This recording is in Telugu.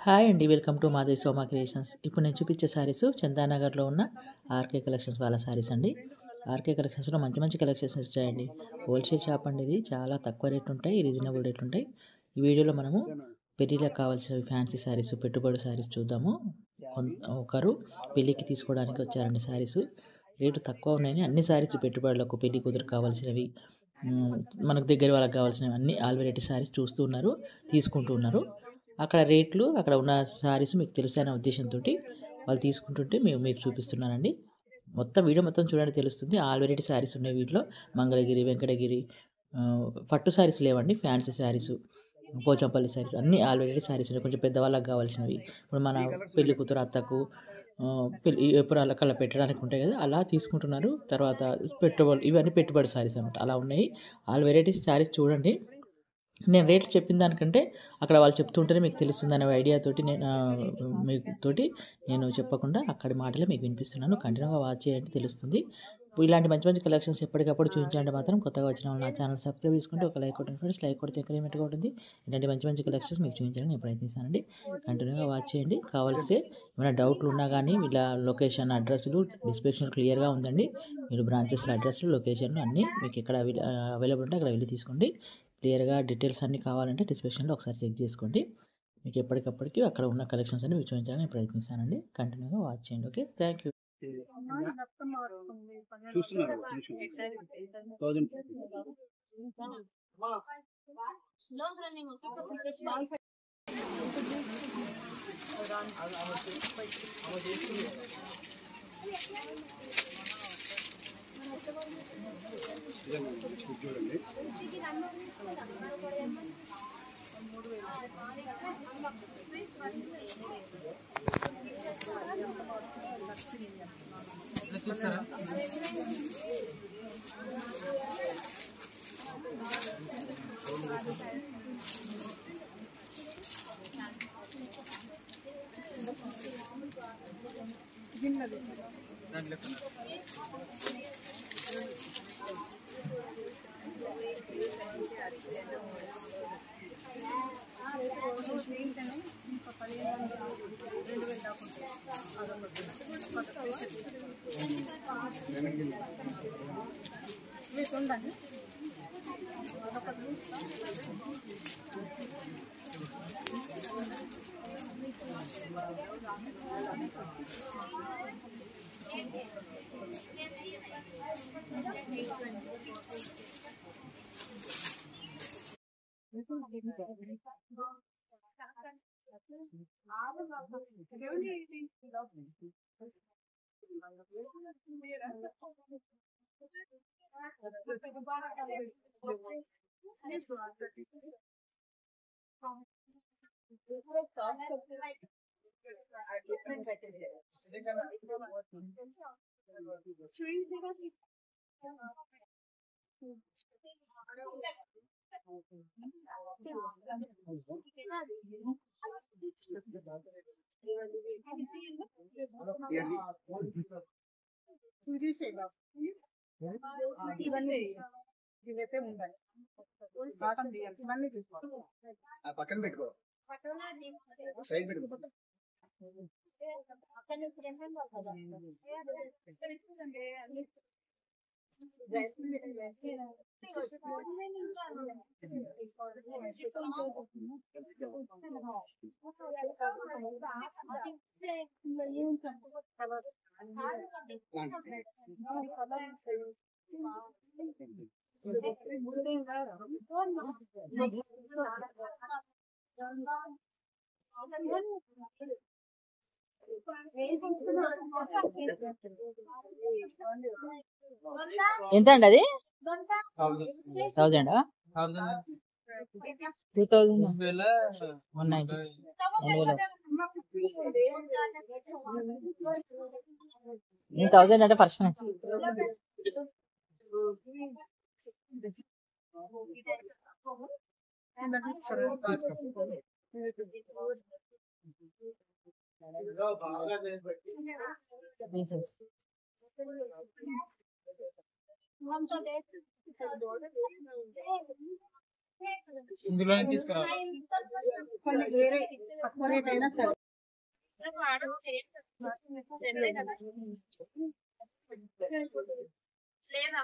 హాయ్ అండి, welcome to Madhavi Soma creations. ఇప్పుడు నేను చూపించే శారీస్ చందానగర్లో ఉన్న ఆర్కే కలెక్షన్స్ వాళ్ళ శారీస్ అండి. ఆర్కే కలెక్షన్స్లో మంచి మంచి కలెక్షన్స్ వచ్చాయండి. హోల్సేల్ షాప్ అండి, ఇది చాలా తక్కువ రేట్ ఉంటాయి, రీజనబుల్ రేట్ ఉంటాయి. ఈ వీడియోలో మనము పెళ్ళిళ్ళకి కావాల్సిన ఫ్యాన్సీ శారీస్, పెట్టుబడి శారీస్ చూద్దాము. ఒకరు పెళ్ళికి తీసుకోవడానికి వచ్చారండి. శారీస్ రేటు తక్కువ ఉన్నాయని అన్ని శారీస్ పెట్టుబడులకు, పెళ్లి కూతురు కావాల్సినవి, మనకు దగ్గర వాళ్ళకి కావాల్సినవి అన్ని ఆల్ వెరైటీ శారీస్ చూస్తూ ఉన్నారు, తీసుకుంటూ ఉన్నారు. అక్కడ రేట్లు, అక్కడ ఉన్న శారీస్ మీకు తెలుసు అనే ఉద్దేశంతో వాళ్ళు తీసుకుంటుంటే మీకు చూపిస్తున్నానండి. మొత్తం వీడియో మొత్తం చూడండి, తెలుస్తుంది. ఆల్ వెరైటీ శారీస్ ఉన్నాయి వీటిలో. మంగళగిరి, వెంకటగిరి, పట్టు శారీస్ లేవండి, ఫ్యాన్సీ శారీస్, పోచంపల్లి శారీస్, అన్ని ఆల్ వెరైటీ శారీస్ ఉన్నాయి. కొంచెం పెద్దవాళ్ళకి కావాల్సినవి, ఇప్పుడు మన పెళ్లి కూతురు అత్తకు పెళ్ళి ఎప్పుడు అలా పెట్టడానికి ఉంటాయి కదా, అలా తీసుకుంటున్నారు. తర్వాత పెట్టుబడి, ఇవన్నీ పెట్టుబడి శారీస్ అనమాట, అలా ఉన్నాయి. ఆల్ వెరైటీస్ శారీస్ చూడండి. నేను రేట్లు చెప్పిన దానికంటే అక్కడ వాళ్ళు చెప్తుంటేనే మీకు తెలుస్తుంది అనే ఐడియాతోటి నేను చెప్పకుండా అక్కడి మాటలే మీకు వినిపిస్తున్నాను. కంటిన్యూగా వాచ్ చేయండి, తెలుస్తుంది. ఇలాంటి మంచి మంచి కలెక్షన్స్ ఎప్పటికప్పుడు చూపించాలంటే మాత్రం కొత్తగా వచ్చిన వాళ్ళు నా ఛానల్ సబ్స్క్రైబ్ చేసుకుంటే ఒక లైక్ కొట్టండి ఫ్రెండ్స్. లైక్ కొడితే ఇంక్రిమెంట్గా ఉంటుంది. ఇలాంటి మంచి మంచి కలెక్షన్స్ మీకు చూపించాలని నేను ప్రయత్నిస్తానండి. కంటిన్యూగా వాచ్ చేయండి. కావాల్సి ఏమైనా డౌట్లు ఉన్నా కానీ వీళ్ళ లొకేషన్, అడ్రస్లు డిస్క్రిప్షన్ క్లియర్గా ఉందండి. మీరు బ్రాంచెస్ల అడ్రస్లు, లొకేషన్లు అన్నీ మీకు ఎక్కడ అవైలబుల్ ఉంటే అక్కడ వెళ్ళి తీసుకోండి. క్లియర్గా డీటెయిల్స్ అన్నీ కావాలంటే డిస్క్రిప్షన్లో ఒకసారి చెక్ చేసుకోండి. మీకు ఎప్పటికప్పటికి అక్కడ ఉన్న కలెక్షన్స్ అన్ని చూపించాలని నేను ప్రయత్నిస్తానండి. కంటిన్యూగా వాచ్ చేయండి. Okay, thank you. పక్కన పెట్టుకో, సైడ్ పెట్టుకో. ఎంత అండి అది? 1000 1000 అంటే పర్సన్ ఇందులోనే తీసుకురా. తక్కువ రేట్ అయినా సరే లేదా